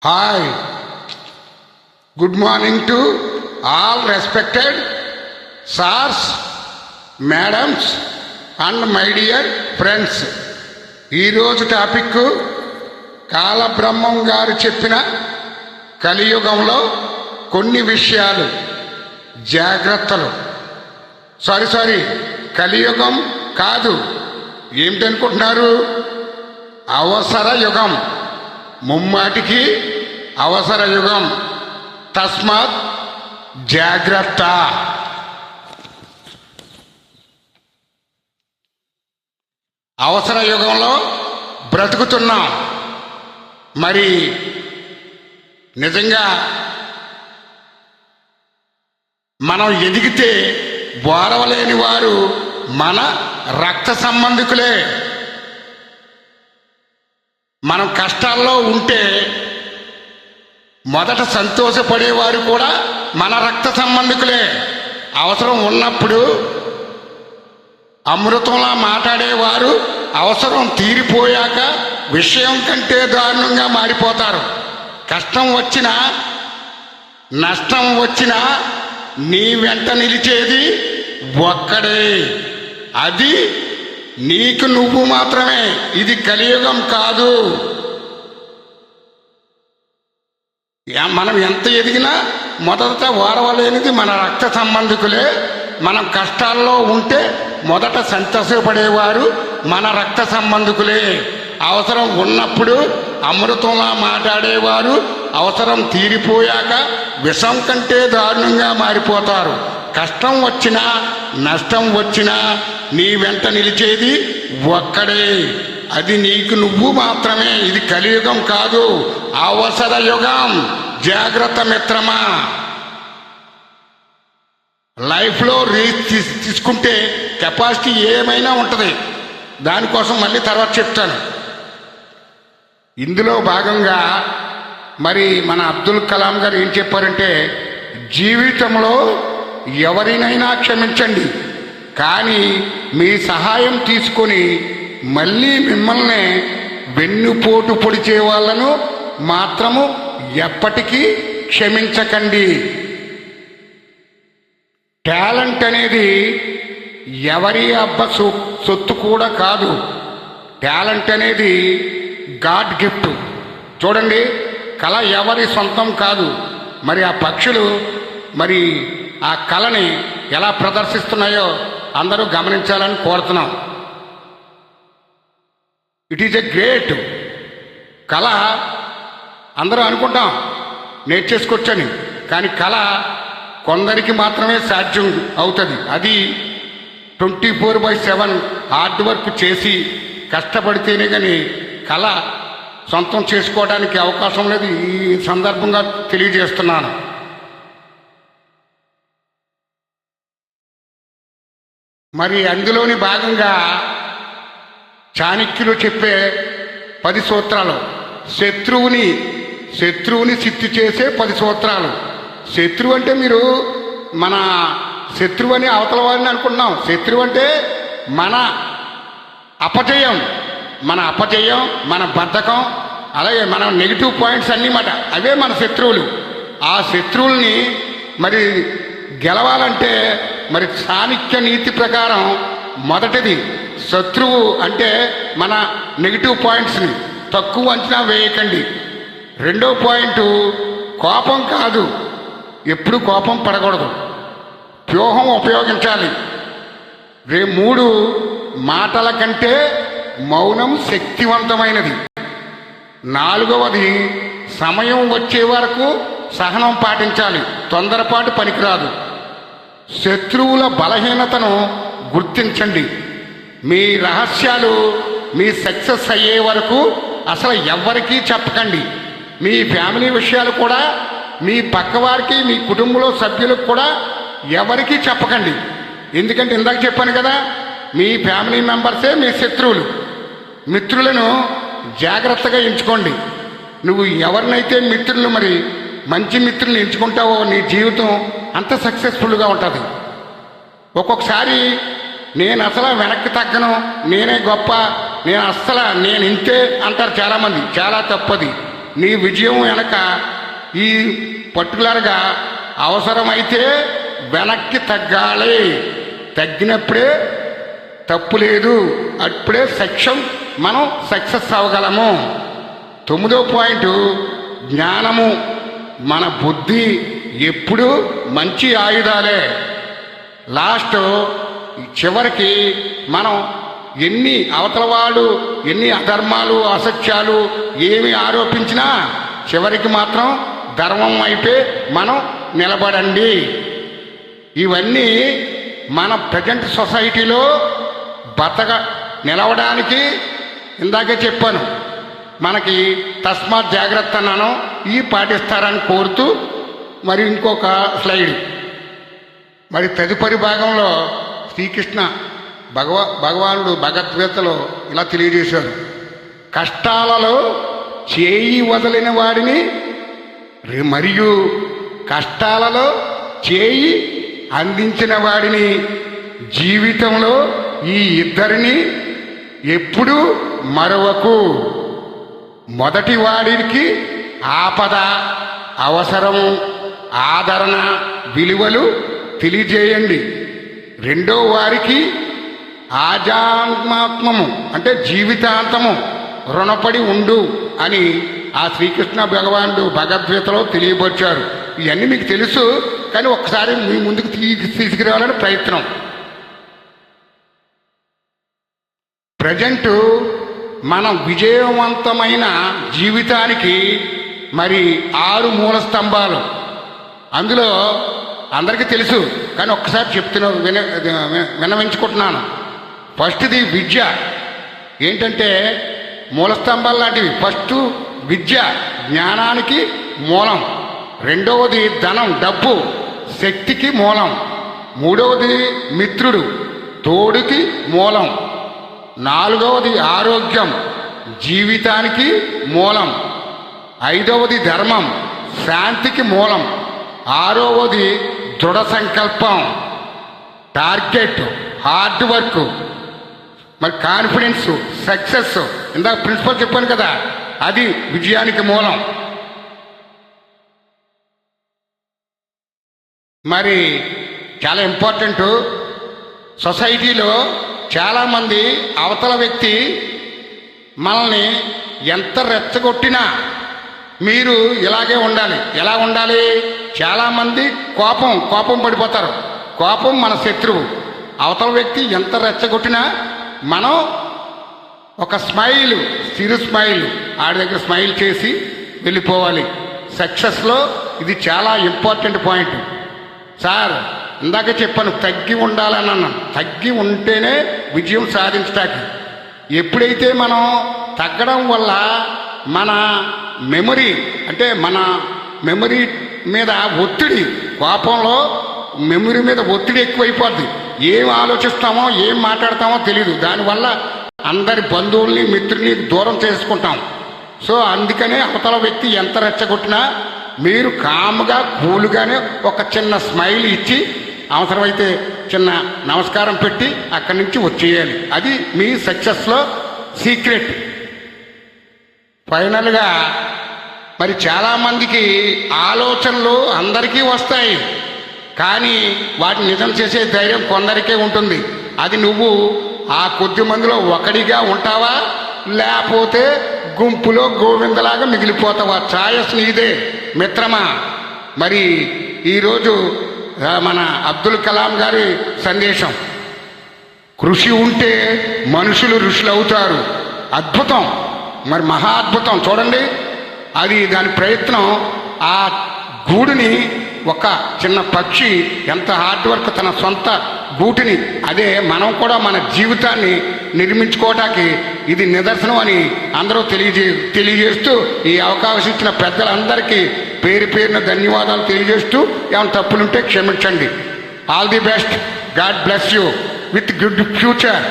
Hi, good morning to all respected sirs, madams and my dear friends. ఈరోజు topic కాలబ్రహ్మం గారు చెప్పిన కలియుగంలో కొన్ని విషయాలు జాగ్రత్తలు. సారీ కలియుగం కాదు, ఏమిటనుకుంటున్నారు? అవసర యుగం, ముమ్మాటికి అవసర యుగం. తస్మాత్ జాగ్రత్త. అవసర యుగంలో బ్రతుకుతున్నాం. మరి నిజంగా మనం ఎదిగితే బోరవలేని వారు మన రక్త సంబంధికులే. మనం కష్టాల్లో ఉంటే మొదట సంతోషపడేవారు కూడా మన రక్త సంబంధికులే. అవసరం ఉన్నప్పుడు అమృతంలా మాట్లాడేవారు అవసరం తీరిపోయాక విషయం కంటే దారుణంగా మారిపోతారు. కష్టం వచ్చినా నష్టం వచ్చినా నీ వెంట నిలిచేది ఒక్కడే, అది నీకు నువ్వు మాత్రమే. ఇది కలియుగం కాదు. మనం ఎంత ఎదిగినా మొదట ఓరవలేనిది మన రక్త సంబంధికులే. మనం కష్టాల్లో ఉంటే మొదట సంతోషపడేవారు మన రక్త సంబంధికులే. అవసరం ఉన్నప్పుడు అమృతంలా మాట్లాడేవారు అవసరం తీరిపోయాక విషం కంటే దారుణంగా మారిపోతారు. కష్టం వచ్చినా నష్టం వచ్చినా నీ వెంట నిలిచేది ఒక్కడే, అది నీకు నువ్వు మాత్రమే. ఇది కలియుగం కాదు, అవసర యుగం. జాగ్రత్త మిత్రమా. లైఫ్లో రీచ్ తీసుకుంటే కెపాసిటీ ఏమైనా ఉంటుంది. దానికోసం మళ్ళీ తర్వాత చెప్తాను. ఇందులో భాగంగా మరి మన అబ్దుల్ కలాం గారు ఏం చెప్పారంటే, జీవితంలో ఎవరినైనా క్షమించండి, కానీ మీ సహాయం తీసుకొని మళ్ళీ మిమ్మల్ని వెన్నుపోటు పొడిచే వాళ్ళను మాత్రము ఎప్పటికీ క్షమించకండి. టాలెంట్ అనేది ఎవరి సొత్తు కూడా కాదు. టాలెంట్ అనేది గాడ్ గిఫ్ట్. చూడండి, కళ ఎవరి సొంతం కాదు. మరి ఆ పక్షులు మరి ఆ కళని ఎలా ప్రదర్శిస్తున్నాయో అందరూ గమనించాలని కోరుతున్నాం. ఇట్ ఈజ్ ఎ గ్రేట్ కళ. అందరూ అనుకుంటాం నేర్చేసుకొచ్చని, కానీ కళ కొందరికి మాత్రమే సాధ్యం అవుతుంది. అది 24/7 హార్డ్ వర్క్ చేసి కష్టపడితేనే కానీ కళ సొంతం చేసుకోవడానికి అవకాశం లేదు. ఈ సందర్భంగా తెలియజేస్తున్నాను. మరి అందులోని భాగంగా చాణక్యులు చెప్పే 10 సూత్రాలు, శత్రువుని సిద్ధి చేసే 10 సూత్రాలు. శత్రువు అంటే మీరు మన శత్రువు అని అవతల వారిని అనుకుంటున్నాం. శత్రువు అంటే మన అపజయం, మన బద్ధకం, అలాగే మన నెగిటివ్ పాయింట్స్ అన్నీ మాట, అవే మన శత్రువులు. ఆ శత్రువుల్ని మరి గెలవాలంటే మరి చాణక్య నీతి ప్రకారం మొదటిది శత్రువు అంటే మన నెగిటివ్ పాయింట్స్ని తక్కువ అంచనా వేయకండి. రెండో పాయింట్ కోపం కాదు, ఎప్పుడు కోపం పడకూడదు, వ్యూహం ఉపయోగించాలి. 3 మాటల కంటే మౌనం శక్తివంతమైనది. 4వది సమయం వచ్చే వరకు సహనం పాటించాలి, తొందరపాటు పనికిరాదు. శత్రువుల బలహీనతను గుర్తించండి. మీ రహస్యాలు మీ సక్సెస్ అయ్యే వరకు అసలు ఎవ్వరికీ చెప్పకండి. మీ ఫ్యామిలీ విషయాలు కూడా మీ పక్కవారికి, మీ కుటుంబంలో సభ్యులకు కూడా ఎవరికీ చెప్పకండి. ఎందుకంటే ఇందాక చెప్పాను కదా, మీ ఫ్యామిలీ మెంబర్సే మీ శత్రువులు. మిత్రులను జాగ్రత్తగా ఎంచుకోండి. నువ్వు ఎవరినైతే మిత్రులు మరి మంచి మిత్రులను ఎంచుకుంటావో నీ జీవితం అంత సక్సెస్ఫుల్గా ఉంటుంది. ఒక్కొక్కసారి నేను అసలు వెనక్కి తగ్గను, నేనే గొప్ప, నేను ఇంతే అంటారు చాలామంది. చాలా తప్పది. నీ విజయం వెనక ఈ పర్టికులర్గా అవసరమైతే వెనక్కి తగ్గాలి, తగ్గినప్పుడే తప్పు లేదు, అప్పుడే మనం సక్సెస్ అవ్వగలము. 9వ పాయింట్ జ్ఞానము. మన బుద్ధి ఎప్పుడు మంచి ఆయుధాలే. లాస్ట్ చివరికి మనం ఎన్ని అవతల వాళ్ళు ఎన్ని అధర్మాలు అసత్యాలు ఏమి ఆరోపించినా చివరికి మాత్రం ధర్మం వైపే మనం నిలబడండి. ఇవన్నీ మన ప్రజెంట్ సొసైటీలో నిలవడానికి ఇందాకే చెప్పాను, మనకి తస్మాత్ జాగ్రత్త అన్నాను, ఈ పాటిస్తారని కోరుతూ మరి ఇంకొక స్లైడ్. మరి తదుపరి భాగంలో శ్రీకృష్ణ భగవానుడు భగవద్గీతలో ఇలా తెలియజేశారు, కష్టాలలో చేయి వదిలిన వాడిని మరియు కష్టాలలో చేయి అందించిన వాడిని జీవితంలో ఈ ఇద్దరిని ఎప్పుడూ మరవకు. మొదటి వాడికి ఆపద, అవసరము, ఆదరణ, విలువలు తెలియజేయండి. రెండో వారికి ఆజాత్మాత్మము అంటే జీవితాంతము రుణపడి ఉండు అని ఆ శ్రీకృష్ణ భగవానుడు భగవద్గీతలో తెలియపరిచారు. ఇవన్నీ మీకు తెలుసు, కానీ ఒక్కసారి మీ ముందుకు తీసుకురావాలని ప్రయత్నం. ప్రజెంటు మనం విజయవంతమైన జీవితానికి మరి 6 మూల స్తంభాలు. అందులో అందరికీ తెలుసు, కానీ ఒక్కసారి విన్నవించుకుంటున్నాను. ఫస్ట్ది విద్య. ఏంటంటే మూల స్తంభాలు లాంటివి. ఫస్ట్ విద్య, జ్ఞానానికి మూలం. రెండవది ధనం, డబ్బు, శక్తికి మూలం. మూడవది మిత్రుడు, తోడుకి మూలం. నాలుగవది ఆరోగ్యం, జీవితానికి మూలం. ఐదవది ధర్మం, శాంతికి మూలం. ఆరవది దృఢ సంకల్పం, టార్గెట్, హార్డ్ వర్క్, మరి కాన్ఫిడెన్స్, సక్సెస్. ఇందాక ప్రిన్సిపల్ చెప్పాను కదా, అది విజయానికి మూలం. మరి చాలా ఇంపార్టెంట్. సొసైటీలో చాలామంది అవతల వ్యక్తి మనల్ని ఎంత రెచ్చగొట్టినా మీరు ఇలాగే ఉండాలి. ఎలా ఉండాలి? చాలామంది కోపం పడిపోతారు. కోపం మన శత్రువు. అవతల వ్యక్తి ఎంత రెచ్చగొట్టినా మనం ఒక స్మైల్, చిరు స్మైల్, ఆడి దగ్గర స్మైల్ చేసి వెళ్ళిపోవాలి. సక్సెస్లో ఇది చాలా ఇంపార్టెంట్ పాయింట్. సార్ ఇందాక చెప్పాను, తగ్గి ఉండాలని అన్నాను. తగ్గి ఉంటేనే విజయం సాధించటానికి. ఎప్పుడైతే మనం తగ్గడం వల్ల మన మెమరీ మీద ఒత్తిడి, కోపంలో మెమరీ మీద ఒత్తిడి ఎక్కువైపోద్ది. ఏం ఆలోచిస్తామో ఏం మాట్లాడతామో తెలియదు. దానివల్ల అందరి బంధువుల్ని మిత్రుల్ని దూరం చేసుకుంటాం. సో అందుకనే అవతల వ్యక్తి ఎంత రెచ్చగొట్టినా మీరు కామ్గా కూలుగానే ఒక చిన్న స్మైల్ ఇచ్చి అవసరమైతే చిన్న నమస్కారం పెట్టి అక్కడి నుంచి వచ్చేయాలి. అది మీ సక్సెస్లో సీక్రెట్. ఫైనల్గా మరి చాలామందికి ఆలోచనలు అందరికీ వస్తాయి, కానీ వాటిని నిజం చేసే ధైర్యం కొందరికే ఉంటుంది. అది నువ్వు ఆ కొద్ది మందిలో ఒకడిగా ఉంటావా, లేకపోతే గుంపులో గోవిందలాగా మిగిలిపోతావా? ఛాయస్ నీదే మిత్రమా. మరి ఈరోజు మన అబ్దుల్ కలాం గారి సందేశం, కృషి ఉంటే మనుషులు ఋషులు అవుతారు. అద్భుతం, మరి మహా అద్భుతం. చూడండి, అది దాని ప్రయత్నం. ఆ గూడుని ఒక చిన్న పక్షి ఎంత హార్డ్ వర్క్, తన సొంత గూటిని, అదే మనం కూడా మన జీవితాన్ని నిర్మించుకోవటానికి ఇది నిదర్శనం అని అందరూ తెలియజేస్తూ ఈ అవకాశం ఇచ్చిన పెద్దలందరికీ పేరున ధన్యవాదాలు తెలియజేస్తూ, ఏమైనా తప్పులుంటే క్షమించండి. All the best. God bless you with good future.